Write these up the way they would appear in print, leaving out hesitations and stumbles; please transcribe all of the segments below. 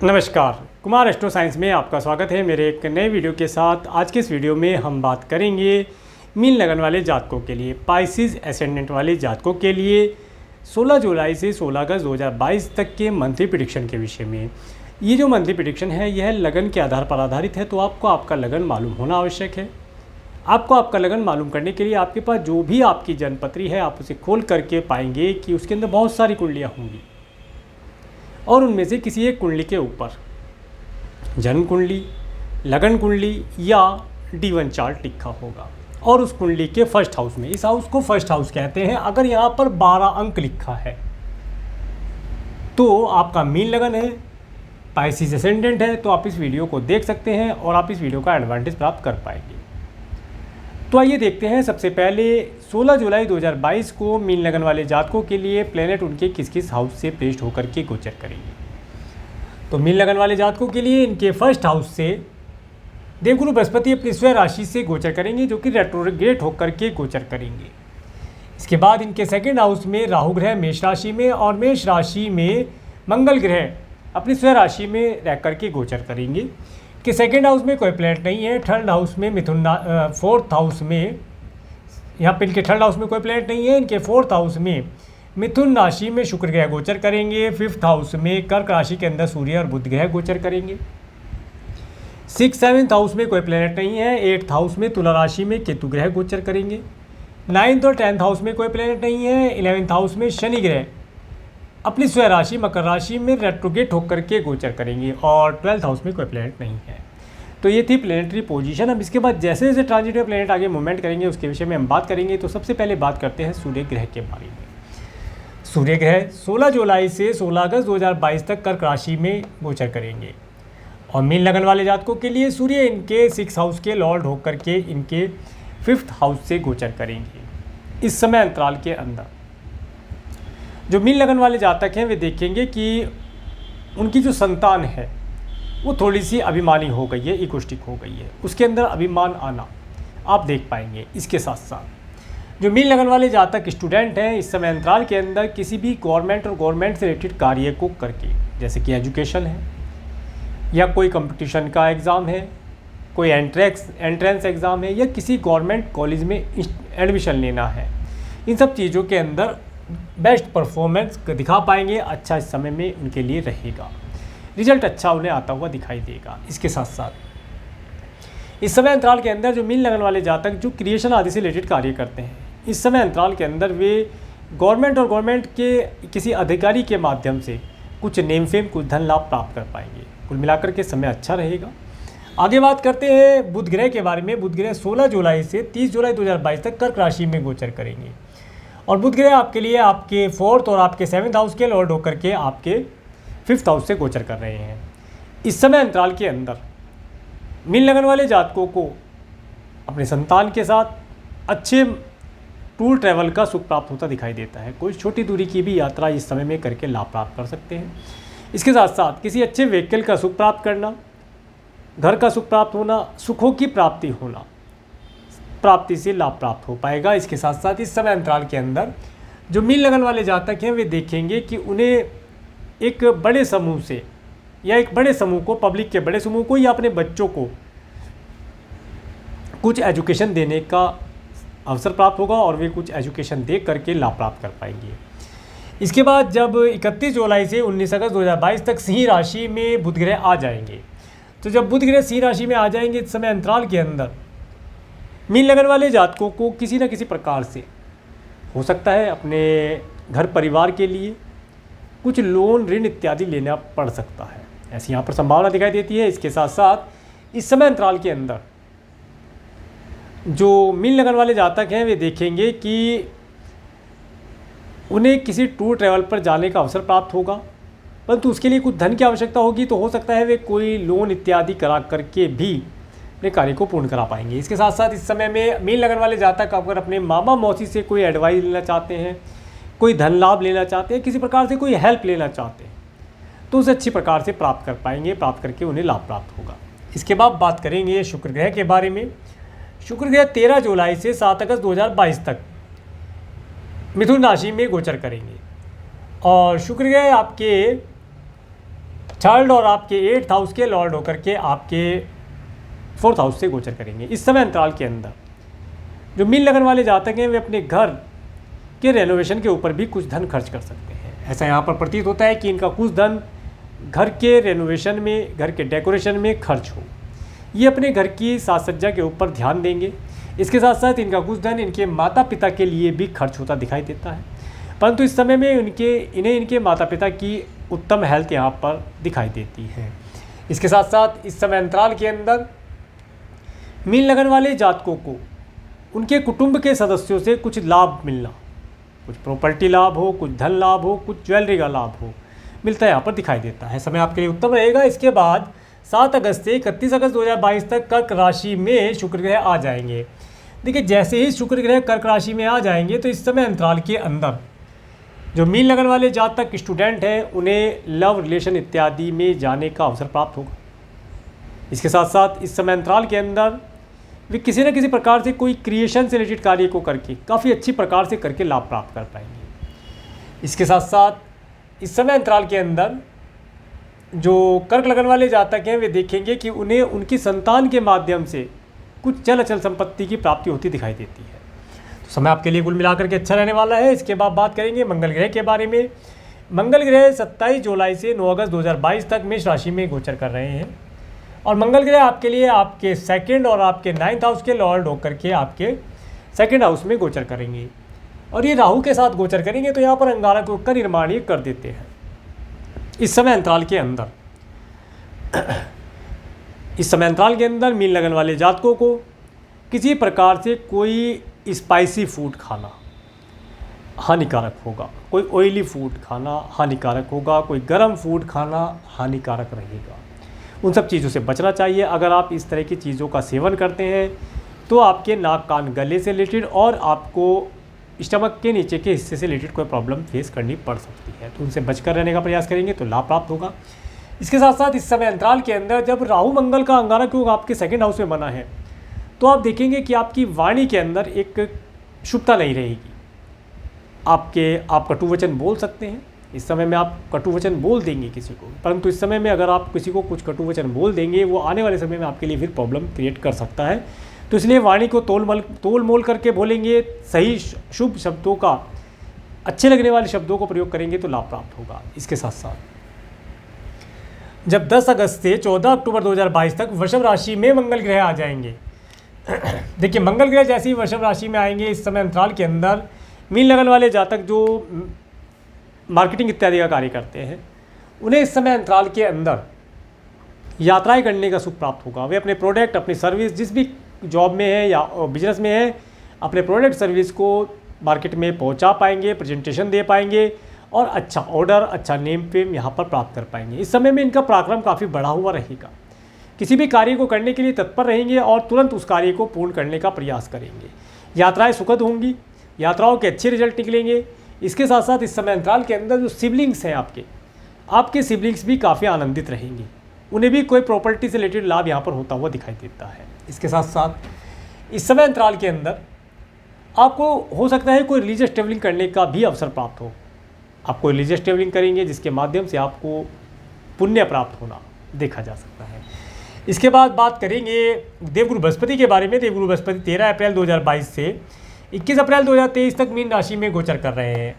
नमस्कार, Kumar astro science में आपका स्वागत है मेरे एक नए वीडियो के साथ। आज के इस वीडियो में हम बात करेंगे मीन लगन वाले जातकों के लिए, पाइसिस एसेंडेंट वाले जातकों के लिए 16 जुलाई से 16 अगस्त 2022 तक के मंथली प्रेडिक्शन के विषय में। ये जो मंथली प्रेडिक्शन है यह लगन के आधार पर आधारित है, तो आपको आपका लगन मालूम होना आवश्यक है। आपको आपका लगन मालूम करने के लिए आपके पास जो भी आपकी जन्मपत्री है आप उसे खोल करके पाएंगे कि उसके अंदर बहुत सारी कुंडलियाँ होंगी और उनमें से किसी एक कुंडली के ऊपर जन्म कुंडली, लगन कुंडली या D1 चार्ट लिखा होगा और उस कुंडली के फर्स्ट हाउस में, इस हाउस को फर्स्ट हाउस कहते हैं। अगर यहाँ पर 12 अंक लिखा है तो आपका मीन लगन है, पाइसिस एसेंडेंट है, तो आप इस वीडियो को देख सकते हैं और आप इस वीडियो का एडवांटेज प्राप्त कर पाएंगे। तो आइए देखते हैं। सबसे पहले 16 जुलाई 2022 को मीन लगन वाले जातकों के लिए प्लेनेट उनके किस किस हाउस से प्लेस्ड होकर के गोचर करेंगे। तो मीन लगन वाले जातकों के लिए इनके फर्स्ट हाउस से देवगुरु बृहस्पति अपनी स्वयं राशि से गोचर करेंगे, जो कि रेट्रोग्रेड होकर के गोचर करेंगे। इसके बाद इनके सेकंड हाउस में राहु ग्रह मेष राशि में और मेष राशि में मंगल ग्रह अपनी स्वयं राशि में रह करके गोचर करेंगे। कि सेकेंड हाउस में कोई प्लैनेट नहीं है। थर्ड हाउस में फोर्थ हाउस में, यहाँ पे इनके थर्ड हाउस में कोई प्लैनेट नहीं है। इनके फोर्थ हाउस में मिथुन राशि में शुक्र ग्रह गोचर करेंगे। फिफ्थ हाउस में कर्क राशि के अंदर सूर्य और बुध ग्रह गोचर करेंगे। सिक्स सेवन्थ हाउस में कोई प्लैनेट नहीं है। एट्थ हाउस में तुला राशि में केतु ग्रह गोचर करेंगे। नाइन्थ और 10th हाउस में कोई प्लैनेट नहीं है। 11th हाउस में शनि ग्रह अपनी स्वयं राशि मकर राशि में रेट्रोगेट होकर के गोचर करेंगे और 12th हाउस में कोई प्लैनेट नहीं है। तो ये थी प्लैनेटरी पोजीशन। अब इसके बाद जैसे जैसे ट्रांजिट में प्लैनेट आगे मूवमेंट करेंगे उसके विषय में हम बात करेंगे। तो सबसे पहले बात करते हैं सूर्य ग्रह के बारे में। सूर्य ग्रह 16 जुलाई से 16 अगस्त 2022 तक कर्क राशि में गोचर करेंगे और मीन लगन वाले जातकों के लिए सूर्य इनके 6th हाउस के लॉर्ड होकर के इनके 5th हाउस से गोचर करेंगे। इस समय अंतराल के अंदर जो मीन लगन वाले जातक हैं वे देखेंगे कि उनकी जो संतान है वो थोड़ी सी अभिमानी हो गई है, इगोस्टिक हो गई है, उसके अंदर अभिमान आना आप देख पाएंगे। इसके साथ साथ जो मीन लगन वाले जातक स्टूडेंट हैं इस समय अंतराल के अंदर किसी भी गवर्नमेंट और गवर्नमेंट से रिलेटेड कार्य को करके, जैसे कि एजुकेशन है या कोई कंपटीशन का एग्ज़ाम है, कोई एंट्रेंस एग्ज़ाम है या किसी गवर्नमेंट कॉलेज में एडमिशन लेना है, इन सब चीज़ों के अंदर बेस्ट परफॉर्मेंस दिखा पाएंगे। अच्छा इस समय में उनके लिए रहेगा, रिजल्ट अच्छा उन्हें आता हुआ दिखाई देगा। इसके साथ साथ इस समय अंतराल के अंदर जो मीन लगन वाले जातक जो क्रिएशन आदि से रिलेटेड कार्य करते हैं, इस समय अंतराल के अंदर वे गवर्नमेंट और गवर्नमेंट के किसी अधिकारी के माध्यम से कुछ नेम फेम, कुछ धन लाभ प्राप्त कर पाएंगे। कुल मिलाकर के समय अच्छा रहेगा। आगे बात करते हैं बुध ग्रह के बारे में। बुध ग्रह 16 जुलाई से 30 जुलाई 2022 तक कर्क राशि में गोचर करेंगे और बुध ग्रह आपके लिए आपके 4th और आपके 7th हाउस के लॉर्ड होकर के आपके 5th हाउस से गोचर कर रहे हैं। इस समय अंतराल के अंदर मीन लगन वाले जातकों को अपने संतान के साथ अच्छे टूर ट्रैवल का सुख प्राप्त होता दिखाई देता है। कोई छोटी दूरी की भी यात्रा इस समय में करके लाभ प्राप्त कर सकते हैं। इसके साथ साथ किसी अच्छे व्हीकल का सुख प्राप्त करना, घर का सुख प्राप्त होना, सुखों की प्राप्ति होना, प्राप्ति से लाभ प्राप्त हो पाएगा। इसके साथ साथ इस समय अंतराल के अंदर जो मीन लगन वाले जातक हैं वे देखेंगे कि उन्हें एक बड़े समूह से या एक बड़े समूह को, पब्लिक के बड़े समूह को या अपने बच्चों को कुछ एजुकेशन देने का अवसर प्राप्त होगा और वे कुछ एजुकेशन दे करके लाभ प्राप्त कर पाएंगे। इसके बाद जब 31 जुलाई से 19 अगस्त 2022 तक सिंह राशि में बुध ग्रह आ जाएंगे, तो जब बुध ग्रह सिंह राशि में आ जाएंगे इस समय अंतराल के अंदर मीन लगन वाले जातकों को किसी न किसी प्रकार से हो सकता है अपने घर परिवार के लिए कुछ लोन, ऋण इत्यादि लेना पड़ सकता है, ऐसी यहाँ पर संभावना दिखाई देती है। इसके साथ साथ इस समय अंतराल के अंदर जो मीन लगन वाले जातक हैं वे देखेंगे कि उन्हें किसी टूर ट्रैवल पर जाने का अवसर प्राप्त होगा, परंतु उसके लिए कुछ धन की आवश्यकता होगी। तो हो सकता है वे कोई लोन इत्यादि करा करके भी अपने कार्य को पूर्ण करा पाएंगे। इसके साथ साथ इस समय में मीन लगन वाले जातक अगर अपने मामा मौसी से कोई एडवाइस लेना चाहते हैं, कोई धन लाभ लेना चाहते हैं, किसी प्रकार से कोई हेल्प लेना चाहते हैं, तो उसे अच्छी प्रकार से प्राप्त कर पाएंगे, प्राप्त करके उन्हें लाभ प्राप्त होगा। इसके बाद बात करेंगे शुक्र ग्रह के बारे में। शुक्र ग्रह 13 जुलाई से 7 अगस्त 2022 तक मिथुन राशि में गोचर करेंगे और शुक्र ग्रह आपके थर्ड और आपके 8th हाउस के लॉर्ड होकर के आपके 4th हाउस से गोचर करेंगे। इस समय अंतराल के अंदर जो मीन लगन वाले जातक हैं वे अपने घर के रेनोवेशन के ऊपर भी कुछ धन खर्च कर सकते हैं। ऐसा यहाँ पर प्रतीत होता है कि इनका कुछ धन घर के रेनोवेशन में, घर के डेकोरेशन में खर्च हो। ये अपने घर की साज सज्जा के ऊपर ध्यान देंगे। इसके साथ साथ इनका कुछ धन इनके माता पिता के लिए भी खर्च होता दिखाई देता है, परंतु इस समय में इन्हें इनके माता पिता की उत्तम हेल्थ यहाँ पर दिखाई देती है। इसके साथ साथ इस समय अंतराल के अंदर मीन लगन वाले जातकों को उनके कुटुंब के सदस्यों से कुछ लाभ मिलना, कुछ प्रॉपर्टी लाभ हो, कुछ धन लाभ हो, कुछ ज्वेलरी का लाभ हो, मिलता है यहाँ पर दिखाई देता है। समय आपके लिए उत्तम रहेगा। इसके बाद 7 अगस्त से 31 अगस्त 2022 तक कर्क राशि में शुक्र ग्रह आ जाएंगे। देखिए, जैसे ही शुक्र ग्रह कर्क राशि में आ जाएंगे तो इस समय अंतराल के अंदर जो मीन लगन वाले जातक स्टूडेंट हैं उन्हें लव रिलेशन इत्यादि में जाने का अवसर प्राप्त होगा। इसके साथ साथ इस समय अंतराल के अंदर वे किसी न किसी प्रकार से कोई क्रिएशन से रिलेटेड कार्य को करके काफ़ी अच्छी प्रकार से करके लाभ प्राप्त कर पाएंगे। इसके साथ साथ इस समय अंतराल के अंदर जो कर्क लगन वाले जातक हैं वे देखेंगे कि उन्हें उनकी संतान के माध्यम से कुछ चल अचल संपत्ति की प्राप्ति होती दिखाई देती है। तो समय आपके लिए कुल मिलाकर के अच्छा रहने वाला है। इसके बाद बात करेंगे मंगल ग्रह के बारे में। मंगल ग्रह 27 जुलाई से 9 अगस्त 2022 तक मेष राशि में गोचर कर रहे हैं और मंगल ग्रह आपके लिए आपके 2nd और आपके 9th हाउस के लॉर्ड होकर के आपके 2nd हाउस में गोचर करेंगे और ये राहु के साथ गोचर करेंगे, तो यहाँ पर अंगारक योग का निर्माण ये कर देते हैं। इस समय अंतराल के अंदर मीन लगन वाले जातकों को किसी प्रकार से कोई स्पाइसी फूड खाना हानिकारक होगा, कोई ऑयली फूड खाना हानिकारक होगा, कोई गर्म फूड खाना हानिकारक रहेगा। उन सब चीज़ों से बचना चाहिए। अगर आप इस तरह की चीज़ों का सेवन करते हैं तो आपके नाक कान गले से रिलेटेड और आपको स्टमक के नीचे के हिस्से से रिलेटेड कोई प्रॉब्लम फेस करनी पड़ सकती है, तो उनसे बचकर रहने का प्रयास करेंगे तो लाभ प्राप्त होगा। इसके साथ साथ इस समय अंतराल के अंदर जब राहु मंगल का अंगारक योग आपके 2nd हाउस में बना है तो आप देखेंगे कि आपकी वाणी के अंदर एक शुभता नहीं रहेगी। आप कटु वचन बोल सकते हैं। इस समय में आप कटु वचन बोल देंगे किसी को, परंतु इस समय में अगर आप किसी को कुछ कटु वचन बोल देंगे वो आने वाले समय में आपके लिए फिर प्रॉब्लम क्रिएट कर सकता है। तो इसलिए वाणी को तोल मोल करके बोलेंगे, सही शुभ शब्दों का, अच्छे लगने वाले शब्दों को प्रयोग करेंगे तो लाभ प्राप्त होगा। इसके साथ साथ जब 10 अगस्त से 14 अक्टूबर 2022 तक वृषभ राशि में मंगल ग्रह आ जाएंगे। देखिए, मंगल ग्रह जैसे ही वृषभ राशि में आएंगे इस समय अंतराल के अंदर मीन लगन वाले जातक जो मार्केटिंग इत्यादि का कार्य करते हैं उन्हें इस समय अंतराल के अंदर यात्राएं करने का सुख प्राप्त होगा। वे अपने प्रोडक्ट, अपनी सर्विस, जिस भी जॉब में है या बिजनेस में है, अपने प्रोडक्ट सर्विस को मार्केट में पहुंचा पाएंगे, प्रेजेंटेशन दे पाएंगे और अच्छा ऑर्डर, अच्छा नेम फेम यहाँ पर प्राप्त कर पाएंगे। इस समय में इनका पराक्रम काफ़ी बढ़ा हुआ रहेगा। किसी भी कार्य को करने के लिए तत्पर रहेंगे और तुरंत उस कार्य को पूर्ण करने का प्रयास करेंगे। यात्राएं सुखद होंगी, यात्राओं के अच्छे रिजल्ट निकलेंगे। इसके साथ साथ इस समय अंतराल के अंदर जो सिबलिंग्स हैं आपके सिबलिंग्स भी काफ़ी आनंदित रहेंगे। उन्हें भी कोई प्रॉपर्टी से रिलेटेड लाभ यहाँ पर होता हुआ दिखाई देता है। इसके साथ साथ इस समय अंतराल के अंदर आपको हो सकता है कोई रिलीजियस ट्रेवलिंग करने का भी अवसर प्राप्त हो। आप कोई रिलीजियस ट्रेवलिंग करेंगे जिसके माध्यम से आपको पुण्य प्राप्त होना देखा जा सकता है। इसके बाद बात करेंगे देवगुरु बृहस्पति के बारे में। देवगुरु बृहस्पति 13 अप्रैल 2022 से 21 अप्रैल 2023 तक मीन राशि में गोचर कर रहे हैं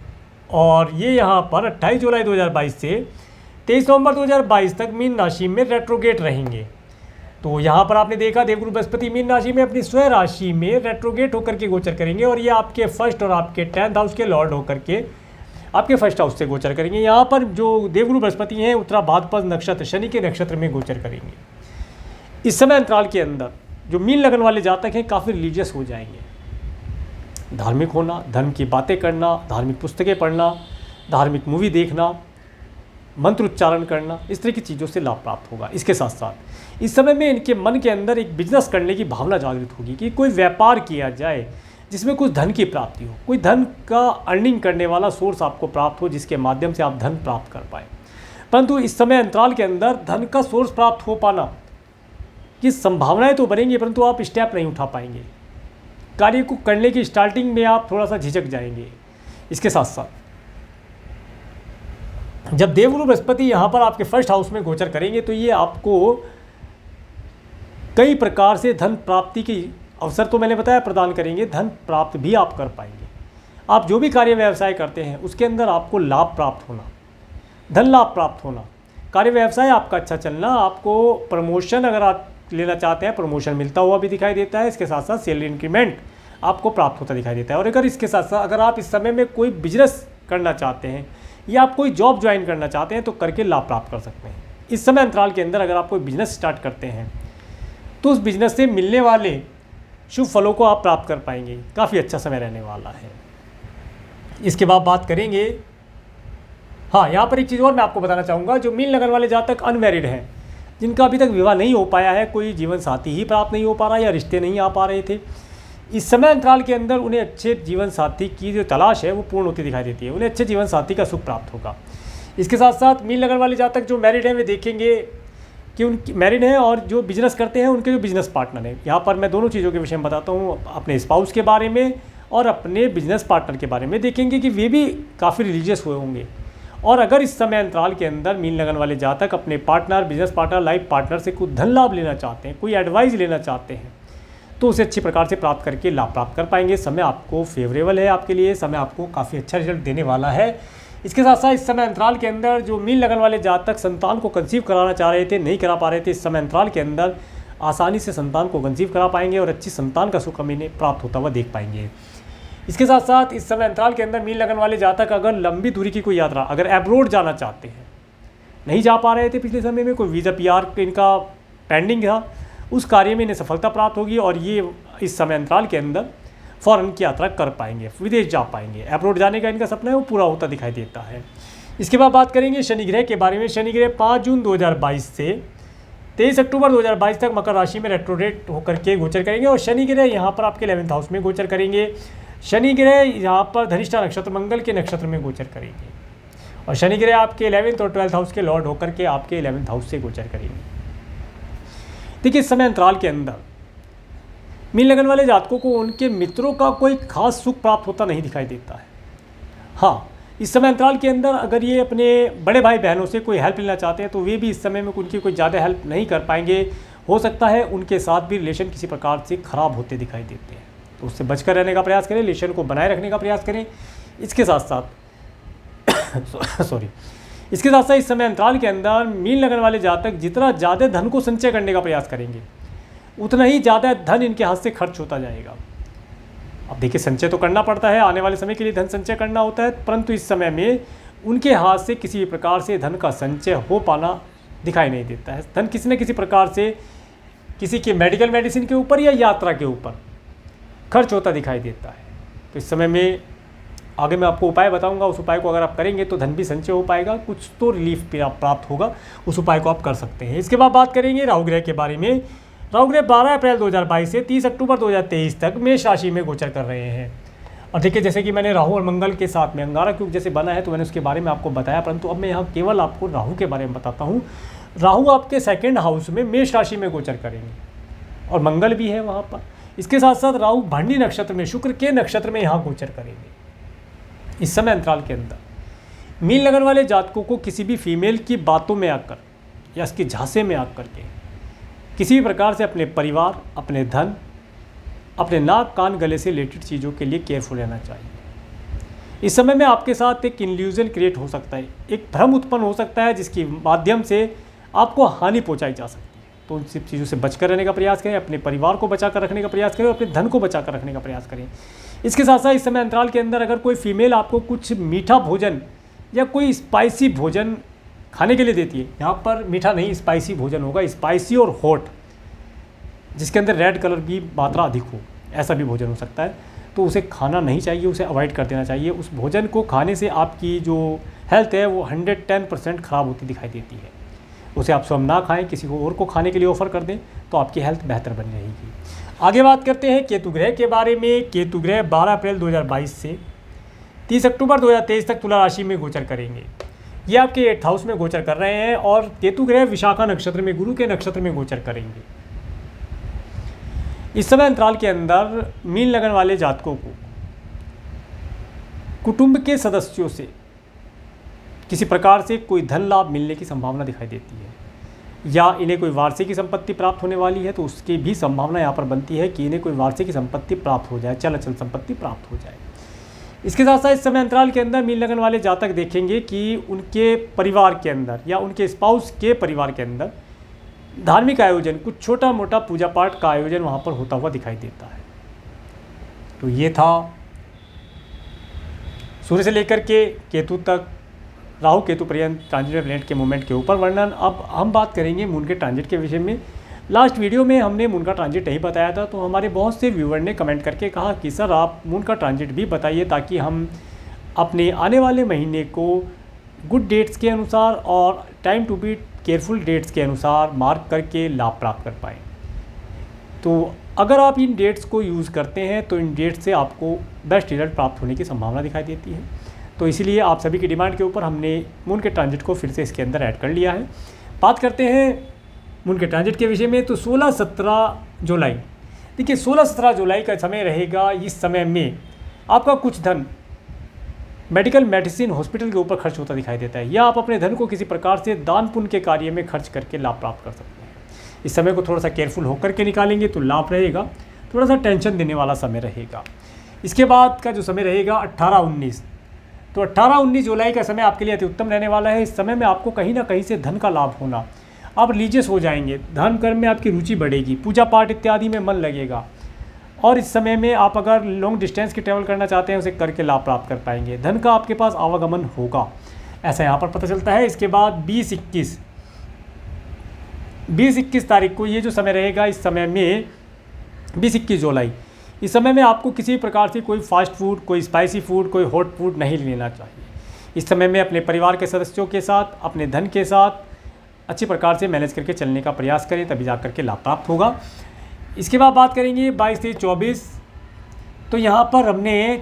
और ये यहाँ पर 28 जुलाई 2022 से 23 नवंबर 2022 तक मीन राशि में रेट्रोगेट रहेंगे। तो यहाँ पर आपने देखा देवगुरु बृहस्पति मीन राशि में अपनी स्वयं राशि में रेट्रोगेट होकर के गोचर करेंगे और ये आपके 1st और आपके 10th हाउस के लॉर्ड होकर के आपके 1st हाउस से गोचर करेंगे। यहाँ पर जो देवगुरु बृहस्पति हैं उत्तरा भाद्रपद नक्षत्र, शनि के नक्षत्र में गोचर करेंगे। इस समय अंतराल के अंदर जो मीन लगन वाले जातक हैं काफ़ी रिलीजियस हो जाएंगे। धार्मिक होना, धर्म की बातें करना, धार्मिक पुस्तकें पढ़ना, धार्मिक मूवी देखना, मंत्र उच्चारण करना, इस तरह की चीज़ों से लाभ प्राप्त होगा। इसके साथ साथ इस समय में इनके मन के अंदर एक बिजनेस करने की भावना जागृत होगी कि कोई व्यापार किया जाए जिसमें कुछ धन की प्राप्ति हो, कोई धन का अर्निंग करने वाला सोर्स आपको प्राप्त हो जिसके माध्यम से आप धन प्राप्त कर पाए। परंतु इस समय अंतराल के अंदर धन का सोर्स प्राप्त हो पाना की संभावनाएं तो बनेंगी, परंतु आप स्टेप नहीं उठा पाएंगे। कार्य को करने की स्टार्टिंग में आप थोड़ा सा झिझक जाएंगे। इसके साथ साथ जब देवगुरु बृहस्पति यहाँ पर आपके फर्स्ट हाउस में गोचर करेंगे तो ये आपको कई प्रकार से धन प्राप्ति की अवसर तो मैंने बताया प्रदान करेंगे, धन प्राप्त भी आप कर पाएंगे। आप जो भी कार्य व्यवसाय करते हैं उसके अंदर आपको लाभ प्राप्त होना, धन लाभ प्राप्त होना, कार्य व्यवसाय आपका अच्छा चलना, आपको प्रमोशन अगर आप लेना चाहते हैं प्रमोशन मिलता हुआ भी दिखाई देता है। इसके साथ साथ सैलरी इंक्रीमेंट आपको प्राप्त होता दिखाई देता है। और अगर इसके साथ साथ अगर आप इस समय में कोई बिजनेस करना चाहते हैं या आप कोई जॉब ज्वाइन करना चाहते हैं तो करके लाभ प्राप्त कर सकते हैं। इस समय अंतराल के अंदर अगर आप कोई बिजनेस स्टार्ट करते हैं तो उस बिजनेस से मिलने वाले शुभ फलों को आप प्राप्त कर पाएंगे। काफ़ी अच्छा समय रहने वाला है। इसके बाद बात करेंगे, हाँ यहाँ पर एक चीज़ और मैं आपको बताना चाहूँगा, जो मीन लगन वाले जातक अनमैरिड हैं, जिनका अभी तक विवाह नहीं हो पाया है, कोई जीवन साथी ही प्राप्त नहीं हो पा रहा या रिश्ते नहीं आ पा रहे थे, इस समय अंतराल के अंदर उन्हें अच्छे जीवन साथी की जो तलाश है वो पूर्ण होती दिखाई देती है। उन्हें अच्छे जीवन साथी का सुख प्राप्त होगा। इसके साथ साथ मीन लगन वाले जातक जो मैरिड हैं वे देखेंगे कि उनकी मैरिड हैं और जो बिजनेस करते हैं उनके जो बिजनेस पार्टनर हैं, यहाँ पर मैं दोनों चीज़ों के विषय में बताता हूँ, अपने स्पाउस के बारे में और अपने बिजनेस पार्टनर के बारे में। देखेंगे कि वे भी काफ़ी रिलीजियस हुए होंगे। और अगर इस समय अंतराल के अंदर मीन लगन वाले जातक अपने partner, business partner, life partner से कुछ धन लाभ लेना चाहते हैं, कोई एडवाइस लेना चाहते हैं, तो उसे अच्छी प्रकार से प्राप्त करके लाभ प्राप्त कर पाएंगे। समय आपको फेवरेबल है, आपके लिए समय आपको काफ़ी अच्छा रिजल्ट देने वाला है। इसके साथ साथ इस समय अंतराल के अंदर जो मीन लगन वाले जातक संतान को कंसीव कराना चाह रहे थे, नहीं करा पा रहे थे, इस समय अंतराल के अंदर आसानी से संतान को कंसीव करा पाएंगे और अच्छी संतान का सुख हमें प्राप्त होता हुआ देख पाएंगे। इसके साथ साथ इस समय अंतराल के अंदर मीन लगन वाले जातक अगर लंबी दूरी की कोई यात्रा, अगर एब्रोड जाना चाहते हैं, नहीं जा पा रहे थे पिछले समय में, कोई वीज़ा PR इनका पेंडिंग था, उस कार्य में इन्हें सफलता प्राप्त होगी और ये इस समय अंतराल के अंदर फॉरेन की यात्रा कर पाएंगे, विदेश जा पाएंगे। एब्रोड जाने का इनका सपना है वो पूरा होता दिखाई देता है। इसके बाद बात करेंगे शनि ग्रह के बारे में। शनि ग्रह 5 जून 2022 से 23 अक्टूबर 2022 तक मकर राशि में रेट्रोग्रेड होकर के गोचर करेंगे और शनि ग्रह यहाँ पर आपके 11th हाउस में गोचर करेंगे। शनि ग्रह यहाँ पर धनिष्ठा नक्षत्र, मंगल के नक्षत्र में गोचर करेंगे और शनि ग्रह आपके 11th और 12th हाउस के लॉर्ड होकर के आपके 11th हाउस से गोचर करेंगे। देखिए इस समय अंतराल के अंदर मीन लगन वाले जातकों को उनके मित्रों का कोई खास सुख प्राप्त होता नहीं दिखाई देता है। हाँ, इस समय अंतराल के अंदर अगर ये अपने बड़े भाई बहनों से कोई हेल्प लेना चाहते हैं तो वे भी इस समय में उनकी कोई ज़्यादा हेल्प नहीं कर पाएंगे। हो सकता है उनके साथ भी रिलेशन किसी प्रकार से ख़राब होते दिखाई देते हैं, तो उससे बचकर रहने का प्रयास करें, रिलेशन को बनाए रखने का प्रयास करें। इसके साथ साथ इसके साथ साथ इस समय अंतराल के अंदर मीन लगन वाले जातक जितना ज़्यादा धन को संचय करने का प्रयास करेंगे उतना ही ज़्यादा धन इनके हाथ से खर्च होता जाएगा। अब देखिए संचय तो करना पड़ता है, आने वाले समय के लिए धन संचय करना होता है, परंतु इस समय में उनके हाथ से किसी भी प्रकार से धन का संचय हो पाना दिखाई नहीं देता है। धन किसी न किसी प्रकार से किसी के मेडिकल मेडिसिन के ऊपर या यात्रा के ऊपर खर्च होता दिखाई देता है। तो इस समय में आगे मैं आपको उपाय बताऊंगा, उस उपाय को अगर आप करेंगे तो धन भी संचय हो पाएगा, कुछ तो रिलीफ प्राप्त होगा, उस उपाय को आप कर सकते हैं। इसके बाद बात करेंगे राहु ग्रह के बारे में। राहु ग्रह 12 अप्रैल 2022 से 30 अक्टूबर 2023 तक मेष राशि में गोचर कर रहे हैं। और देखिए जैसे कि मैंने राहु और मंगल के साथ में अंगारक युग जैसे बना है तो मैंने उसके बारे में आपको बताया, परंतु अब मैं यहाँ केवल आपको राहु के बारे में बताता हूँ। राहु आपके 2nd हाउस में मेष राशि में गोचर करेंगे और मंगल भी है वहाँ पर। इसके साथ साथ राहु भरणी नक्षत्र में, शुक्र के नक्षत्र में यहाँ गोचर करेंगे। इस समय अंतराल के अंदर मीन लगन वाले जातकों को किसी भी फीमेल की बातों में आकर या इसके झांसे में आकर के किसी भी प्रकार से अपने परिवार, अपने धन, अपने नाक कान गले से रिलेटेड चीज़ों के लिए केयरफुल रहना चाहिए। इस समय में आपके साथ एक इल्यूजन क्रिएट हो सकता है, एक भ्रम उत्पन्न हो सकता है जिसके माध्यम से आपको हानि पहुंचाई जा सकती है। तो उन सब चीज़ों से बचकर रहने का प्रयास करें, अपने परिवार को बचा कर रखने का प्रयास करें और अपने धन को बचा कर रखने का प्रयास करें। इसके साथ साथ इस समय अंतराल के अंदर अगर कोई फीमेल आपको कुछ मीठा भोजन या कोई स्पाइसी भोजन खाने के लिए देती है, यहाँ पर मीठा नहीं स्पाइसी भोजन होगा, स्पाइसी और हॉट, जिसके अंदर रेड कलर की मात्रा अधिक हो, ऐसा भी भोजन हो सकता है, तो उसे खाना नहीं चाहिए, उसे अवॉइड कर देना चाहिए। उस भोजन को खाने से आपकी जो हेल्थ है वो 110% ख़राब होती दिखाई देती है। उसे आप स्वयं ना खाएं, किसी को और को खाने के लिए ऑफर कर दें तो आपकी हेल्थ बेहतर बनी रहेगी। आगे बात करते हैं केतु ग्रह के बारे में। केतु ग्रह 12 अप्रैल 2022 से 30 अक्टूबर 2023 तक तुला राशि में गोचर करेंगे। ये आपके 8th हाउस में गोचर कर रहे हैं और केतु ग्रह विशाखा नक्षत्र में, गुरु के नक्षत्र में गोचर करेंगे। इस समय अंतराल के अंदर मीन लगन वाले जातकों को कुटुंब के सदस्यों से किसी प्रकार से कोई धन लाभ मिलने की संभावना दिखाई देती है, या इन्हें कोई वार्षिकी संपत्ति प्राप्त होने वाली है तो उसकी भी संभावना यहाँ पर बनती है कि इन्हें कोई वार्षिकी संपत्ति प्राप्त हो जाए, चल अचल संपत्ति प्राप्त हो जाए। इसके साथ साथ इस समय अंतराल के अंदर मीन लगन वाले जातक देखेंगे कि उनके परिवार के अंदर या उनके स्पाउस के परिवार के अंदर धार्मिक आयोजन, कुछ छोटा मोटा पूजा पाठ का आयोजन वहाँ पर होता हुआ दिखाई देता है। तो ये था सूर्य से लेकर के केतु तक, राहु केतु पर्यंत ट्रांजिट प्लैनेट के मूवमेंट के ऊपर वर्णन। अब हम बात करेंगे मून के ट्रांजिट के विषय में। लास्ट वीडियो में हमने मून का ट्रांजिट नहीं बताया था, तो हमारे बहुत से व्यूअर ने कमेंट करके कहा कि सर आप मून का ट्रांजिट भी बताइए ताकि हम अपने आने वाले महीने को गुड डेट्स के अनुसार और time to be careful dates के अनुसार मार्क करके लाभ प्राप्त कर पाएँ। तो अगर आप इन डेट्स को यूज़ करते हैं तो इन डेट्स से आपको बेस्ट रिजल्ट प्राप्त होने की संभावना दिखाई देती है। तो इसीलिए आप सभी की डिमांड के ऊपर हमने मून के ट्रांजिट को फिर से इसके अंदर ऐड कर लिया है। बात करते हैं मून के ट्रांजिट के विषय में। तो 16-17 जुलाई, देखिए 16-17 जुलाई का समय रहेगा। इस समय में आपका कुछ धन मेडिकल, मेडिसिन, हॉस्पिटल के ऊपर खर्च होता दिखाई देता है, या आप अपने धन को किसी प्रकार से दान पुण्य के कार्य में खर्च करके लाभ प्राप्त कर सकते हैं। इस समय को थोड़ा सा केयरफुल होकर के निकालेंगे तो लाभ रहेगा, थोड़ा सा टेंशन देने वाला समय रहेगा। इसके बाद का जो समय रहेगा 18-19, तो 18-19 जुलाई का समय आपके लिए अति उत्तम रहने वाला है। इस समय में आपको कहीं ना कहीं से धन का लाभ होना, आप रिलीजियस हो जाएंगे, धर्म कर्म में आपकी रुचि बढ़ेगी, पूजा पाठ इत्यादि में मन लगेगा, और इस समय में आप अगर लॉन्ग डिस्टेंस की ट्रैवल करना चाहते हैं उसे करके लाभ प्राप्त कर पाएंगे। धन का आपके पास आवागमन होगा, ऐसा यहाँ पर पता चलता है। इसके बाद 20-21 तारीख को ये जो समय रहेगा, इस समय में 20-21 जुलाई, इस समय में आपको किसी प्रकार से कोई फास्ट फूड, कोई स्पाइसी फूड, कोई हॉट फूड नहीं लेना चाहिए। इस समय में अपने परिवार के सदस्यों के साथ, अपने धन के साथ अच्छी प्रकार से मैनेज करके चलने का प्रयास करें, तभी जा करके लाभ प्राप्त होगा। इसके बाद बात करेंगे 22-23-24, तो यहाँ पर हमने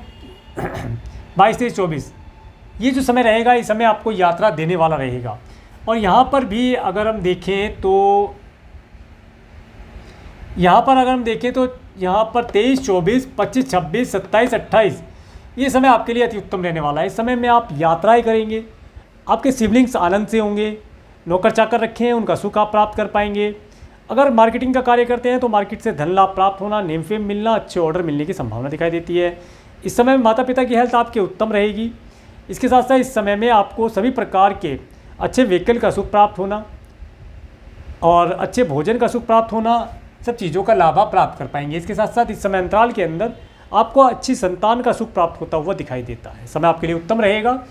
22-23-24 ये जो समय रहेगा, इस समय आपको यात्रा देने वाला रहेगा। और यहाँ पर भी अगर हम देखें तो यहाँ पर 23-24, 25-26, 27-28 ये समय आपके लिए अति उत्तम रहने वाला है। इस समय में आप यात्राएं करेंगे, आपके सिबलिंग्स आनंद से होंगे, नौकर चाकर रखे हैं उनका सुख आप प्राप्त कर पाएंगे। अगर मार्केटिंग का कार्य करते हैं तो मार्केट से धन लाभ प्राप्त होना, नेम फेम मिलना, अच्छे ऑर्डर मिलने की संभावना दिखाई देती है। इस समय में माता पिता की हेल्थ आपके उत्तम रहेगी। इसके साथ साथ इस समय में आपको सभी प्रकार के अच्छे व्हीकल का सुख प्राप्त होना और अच्छे भोजन का सुख प्राप्त होना, सब चीज़ों का लाभ आप प्राप्त कर पाएंगे। इसके साथ साथ इस समय अंतराल के अंदर आपको अच्छी संतान का सुख प्राप्त होता हुआ दिखाई देता है। समय आपके लिए उत्तम रहेगा।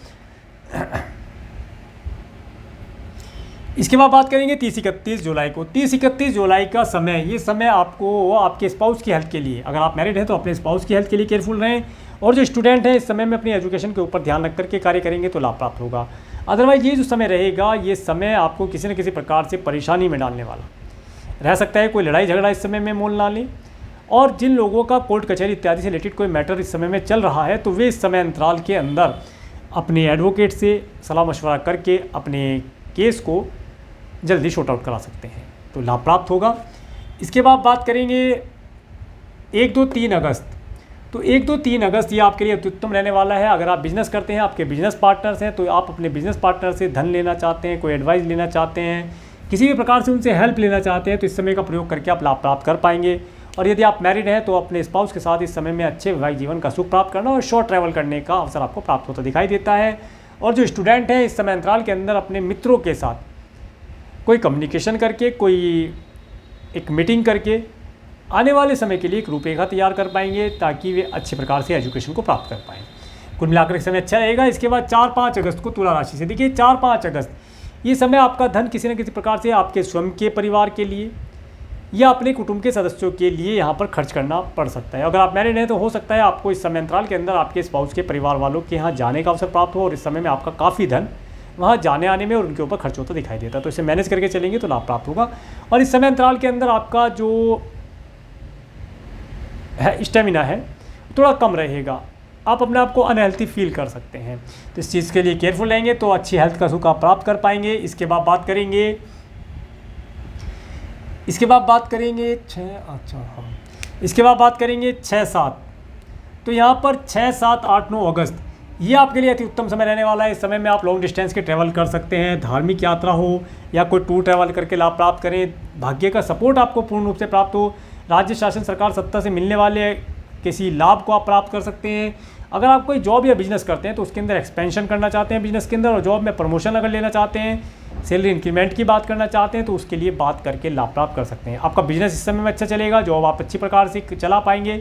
इसके बाद बात करेंगे 30-31 जुलाई को। 30-31 जुलाई का समय, ये समय आपको आपके स्पाउस की हेल्थ के लिए, अगर आप मैरिड हैं तो अपने स्पाउस की हेल्थ के लिए केयरफुल रहें, और जो स्टूडेंट हैं इस समय में अपनी एजुकेशन के ऊपर ध्यान रख करके कार्य करेंगे तो लाभ प्राप्त होगा। अदरवाइज ये जो समय रहेगा, ये समय आपको किसी न किसी प्रकार से परेशानी में डालने वाला रह सकता है। कोई लड़ाई झगड़ा इस समय में मोल ना लें, और जिन लोगों का कोर्ट कचहरी इत्यादि से रिलेटेड कोई मैटर इस समय में चल रहा है तो वे इस समय अंतराल के अंदर अपने एडवोकेट से सलाह मशवरा करके अपने केस को जल्दी शॉर्ट आउट करा सकते हैं, तो लाभ प्राप्त होगा। इसके बाद बात करेंगे 1-2-3 अगस्त। तो 1-2-3 अगस्त ये आपके लिए उत्तम रहने वाला है। अगर आप बिज़नेस करते हैं, आपके बिज़नेस पार्टनर्स हैं, तो आप अपने बिज़नेस पार्टनर से धन लेना चाहते हैं, कोई एडवाइस लेना चाहते हैं, किसी भी प्रकार से उनसे हेल्प लेना चाहते हैं, तो इस समय का प्रयोग करके आप लाभ प्राप्त कर पाएंगे। और यदि आप मैरिड हैं तो अपने स्पाउस के साथ इस समय में अच्छे वैवाहिक जीवन का सुख प्राप्त करना और शॉर्ट ट्रैवल करने का अवसर आपको प्राप्त होता दिखाई देता है। और जो स्टूडेंट हैं इस समय अंतराल के अंदर अपने मित्रों के साथ कोई कम्युनिकेशन करके, कोई एक मीटिंग करके आने वाले समय के लिए एक रूपरेखा तैयार कर पाएंगे, ताकि वे अच्छे प्रकार से एजुकेशन को प्राप्त कर पाएँ। कुल मिलाकर समय अच्छा रहेगा। इसके बाद 4-5 अगस्त को तुला राशि से, देखिए 4-5 अगस्त ये समय आपका धन किसी न किसी प्रकार से आपके स्वयं के परिवार के लिए या अपने कुटुंब के सदस्यों के लिए यहाँ पर खर्च करना पड़ सकता है। अगर आप मैरिड हैं तो हो सकता है आपको इस समय अंतराल के अंदर आपके स्पाउस के परिवार वालों के यहाँ जाने का अवसर प्राप्त हो, और इस समय में आपका काफ़ी धन वहाँ जाने आने में और उनके ऊपर खर्च होता दिखाई देता है। तो इसे मैनेज करके चलेंगे तो लाभ प्राप्त होगा। और इस समय अंतराल के अंदर आपका जो है स्टेमिना है थोड़ा कम रहेगा, आप अपने आप को अनहेल्थी फील कर सकते हैं, तो इस चीज़ के लिए केयरफुल रहेंगे तो अच्छी हेल्थ का सुख आप प्राप्त कर पाएंगे। इसके बाद बात करेंगे इसके बाद बात करेंगे 6-7, तो यहाँ पर 6, 7, 8, 9 अगस्त ये आपके लिए अति उत्तम समय रहने वाला है। इस समय में आप लॉन्ग डिस्टेंस के ट्रैवल कर सकते हैं, धार्मिक यात्रा हो या कोई टूर ट्रैवल करके लाभ प्राप्त करें। भाग्य का सपोर्ट आपको पूर्ण रूप से प्राप्त हो। राज्य शासन सरकार सत्ता से मिलने वाले किसी लाभ को आप प्राप्त कर सकते हैं। अगर आप कोई जॉब या बिजनेस करते हैं तो उसके अंदर एक्सपेंशन करना चाहते हैं बिजनेस के अंदर, और जॉब में प्रमोशन अगर लेना चाहते हैं, सैलरी इंक्रीमेंट की बात करना चाहते हैं, तो उसके लिए बात करके लाभ प्राप्त कर सकते हैं। आपका बिजनेस इस समय में अच्छा चलेगा, जॉब आप अच्छी प्रकार से चला पाएंगे,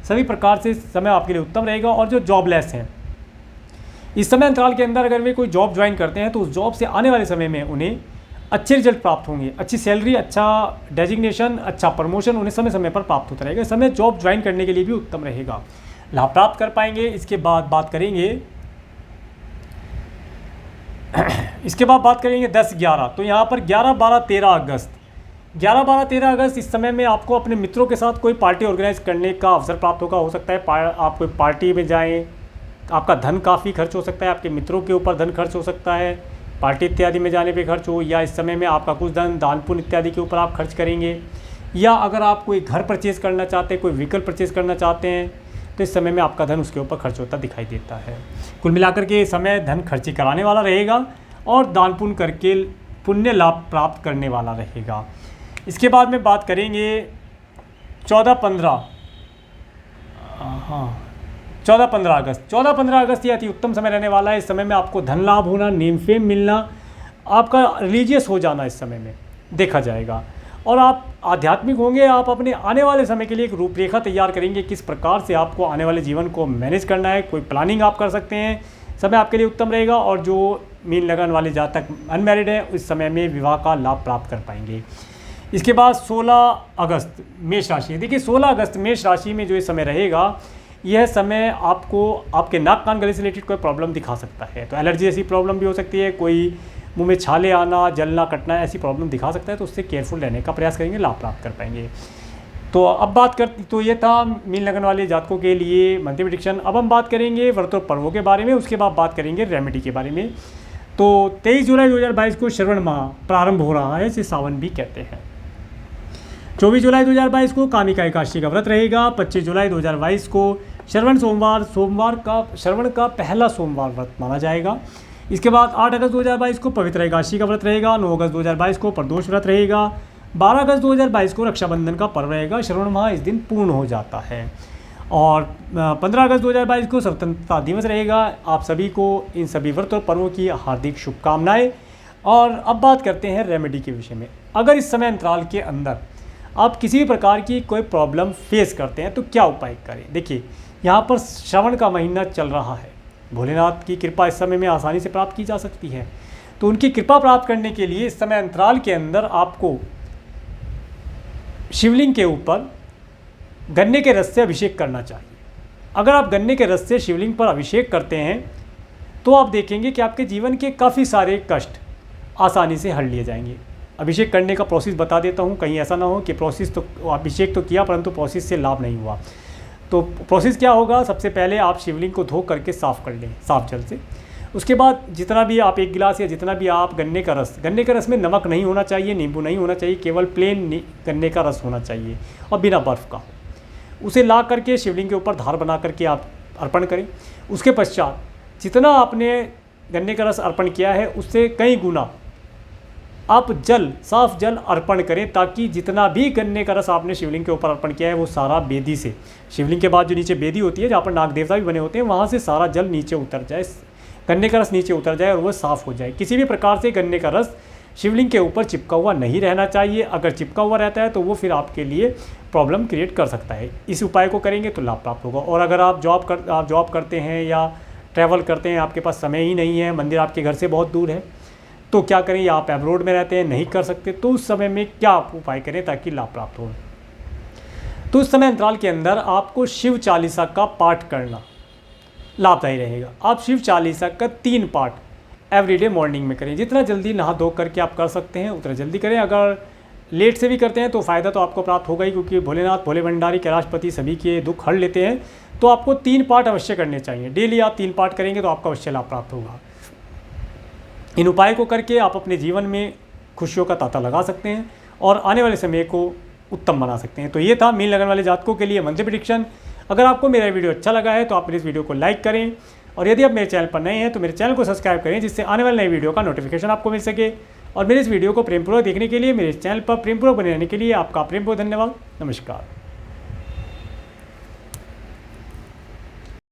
सभी प्रकार से समय आपके लिए उत्तम रहेगा। और जो जॉबलेस हैं, इस समय अंतराल के अंदर अगर वे कोई जॉब ज्वाइन करते हैं तो उस जॉब से आने वाले समय में उन्हें अच्छे रिजल्ट प्राप्त होंगे, अच्छी सैलरी, अच्छा डेजिग्नेशन, अच्छा प्रमोशन उन्हें समय समय पर प्राप्त होता रहेगा। इस समय जॉब ज्वाइन करने के लिए भी उत्तम रहेगा, लाभ प्राप्त कर पाएंगे। इसके बाद बात करेंगे 10-11, तो यहाँ पर 11-12-13 अगस्त 11-12-13 अगस्त इस समय में आपको अपने मित्रों के साथ कोई पार्टी ऑर्गेनाइज करने का अवसर प्राप्त होगा। हो सकता है आप कोई पार्टी में जाएं, आपका धन काफ़ी खर्च हो सकता है, आपके मित्रों के ऊपर धन खर्च हो सकता है, पार्टी इत्यादि में जाने पे खर्च हो, या इस समय में आपका कुछ धन दान पुण्य इत्यादि के ऊपर आप खर्च करेंगे, या अगर आप कोई घर परचेज करना चाहते हैं, कोई व्हीकल परचेज करना चाहते हैं, तो इस समय में आपका धन उसके ऊपर खर्च होता दिखाई देता है। कुल मिलाकर के समय धन खर्ची कराने वाला रहेगा और दान पुण्य करके पुण्य लाभ प्राप्त करने वाला रहेगा। इसके बाद में बात करेंगे 14-15 अगस्त 14-15 अगस्त ये अति उत्तम समय रहने वाला है। इस समय में आपको धन लाभ होना, नेम फेम मिलना, आपका रिलीजियस हो जाना इस समय में देखा जाएगा, और आप आध्यात्मिक होंगे। आप अपने आने वाले समय के लिए एक रूपरेखा तैयार करेंगे, किस प्रकार से आपको आने वाले जीवन को मैनेज करना है, कोई प्लानिंग आप कर सकते हैं। समय आपके लिए उत्तम रहेगा। और जो मीन लगन वाले जातक अनमैरिड हैं, उस समय में विवाह का लाभ प्राप्त कर पाएंगे। इसके बाद 16 अगस्त मेष राशि। देखिए 16 अगस्त मेष राशि में जो ये समय रहेगा, यह समय आपको आपके नाक कान गले से रिलेटेड कोई प्रॉब्लम दिखा सकता है। तो एलर्जी जैसी प्रॉब्लम भी हो सकती है, कोई मुंह में छाले आना, जलना, कटना, ऐसी प्रॉब्लम दिखा सकता है। तो उससे केयरफुल रहने का प्रयास करेंगे, लाभ प्राप्त कर पाएंगे। तो अब तो ये था मीन लगन वाले जातकों के लिए मंथली प्रेडिक्शन। अब हम बात करेंगे व्रत और पर्वों के बारे में, उसके बाद बात करेंगे रेमेडी के बारे में। तो 23 जुलाई 2022 को श्रवण माह प्रारंभ हो रहा है, इसे सावन भी कहते हैं। 24 जुलाई 2022 को कामिका एकादशी का व्रत रहेगा। 25 जुलाई 2022 को श्रवण श्रवण का पहला सोमवार व्रत माना जाएगा। इसके बाद 8 अगस्त 2022 को पवित्र एकादशी का व्रत रहेगा। 9 अगस्त 2022 को प्रदोष व्रत रहेगा। 12 अगस्त 2022 को रक्षाबंधन का पर्व रहेगा। श्रवण माह इस दिन पूर्ण हो जाता है। और 15 अगस्त 2022 को स्वतंत्रता दिवस रहेगा। आप सभी को इन सभी व्रत और पर्वों की हार्दिक शुभकामनाएं। और अब बात करते हैं रेमेडी के विषय में। अगर इस समय अंतराल के अंदर आप किसी भी प्रकार की कोई प्रॉब्लम फेस करते हैं तो क्या उपाय करें। देखिए यहाँ पर श्रवण का महीना चल रहा है, भोलेनाथ की कृपा इस समय में आसानी से प्राप्त की जा सकती है। तो उनकी कृपा प्राप्त करने के लिए इस समय अंतराल के अंदर आपको शिवलिंग के ऊपर गन्ने के रस से अभिषेक करना चाहिए। अगर आप गन्ने के रस से शिवलिंग पर अभिषेक करते हैं तो आप देखेंगे कि आपके जीवन के काफ़ी सारे कष्ट आसानी से हल लिए जाएंगे। अभिषेक करने का प्रोसेस बता देता हूँ, कहीं ऐसा ना हो कि अभिषेक तो किया परंतु प्रोसेस से लाभ नहीं हुआ। तो प्रोसेस क्या होगा, सबसे पहले आप शिवलिंग को धो करके साफ़ कर लें साफ जल से। उसके बाद जितना भी आप 1 गिलास या जितना भी आप गन्ने का रस में नमक नहीं होना चाहिए, नींबू नहीं होना चाहिए, केवल प्लेन गन्ने का रस होना चाहिए और बिना बर्फ़ का। उसे ला करके शिवलिंग के ऊपर धार बना करके आप अर्पण करें। उसके पश्चात जितना आपने गन्ने का रस अर्पण किया है उससे कई गुना आप साफ जल अर्पण करें, ताकि जितना भी गन्ने का रस आपने शिवलिंग के ऊपर अर्पण किया है वो सारा बेदी से, शिवलिंग के बाद जो नीचे बेदी होती है जहाँ पर नाग देवता भी बने होते हैं, वहाँ से सारा जल नीचे उतर जाए, गन्ने का रस नीचे उतर जाए और वह साफ़ हो जाए। किसी भी प्रकार से गन्ने का रस शिवलिंग के ऊपर चिपका हुआ नहीं रहना चाहिए। अगर चिपका हुआ रहता है तो वो फिर आपके लिए प्रॉब्लम क्रिएट कर सकता है। इस उपाय को करेंगे तो लाभ प्राप्त होगा। और अगर आप जॉब करते हैं या ट्रैवल करते हैं, आपके पास समय ही नहीं है, मंदिर आपके घर से बहुत दूर है, तो क्या करें, या आप एब्रोड में रहते हैं, नहीं कर सकते, तो उस समय में क्या उपाय करें ताकि लाभ प्राप्त हो। तो उस समय अंतराल के अंदर आपको शिव चालीसा का पाठ करना लाभदायी रहेगा। आप शिव चालीसा का 3 पाठ एवरीडे मॉर्निंग में करें। जितना जल्दी नहा धो करके आप कर सकते हैं उतना जल्दी करें। अगर लेट से भी करते हैं तो फ़ायदा तो आपको प्राप्त होगा ही, क्योंकि भोलेनाथ भोले भंडारी कैलाशपति सभी के दुख हर लेते हैं। तो आपको 3 पाठ अवश्य करने चाहिए। डेली आप 3 पाठ करेंगे तो आपको अवश्य लाभ प्राप्त होगा। इन उपाय को करके आप अपने जीवन में खुशियों का तांता लगा सकते हैं और आने वाले समय को उत्तम बना सकते हैं। तो ये था मीन लगन वाले जातकों के लिए मंथली प्रेडिक्शन। अगर आपको मेरा वीडियो अच्छा लगा है तो आप इस वीडियो को लाइक करें, और यदि आप मेरे चैनल पर नए हैं तो मेरे चैनल को सब्सक्राइब करें, जिससे आने वाली नई वीडियो का नोटिफिकेशन आपको मिल सके। और मेरे इस वीडियो को प्रेमपूर्वक देखने के लिए, मेरे चैनल पर प्रेमपूर्वक बने रहने के लिए आपका प्रेमपूर्वक धन्यवाद। नमस्कार।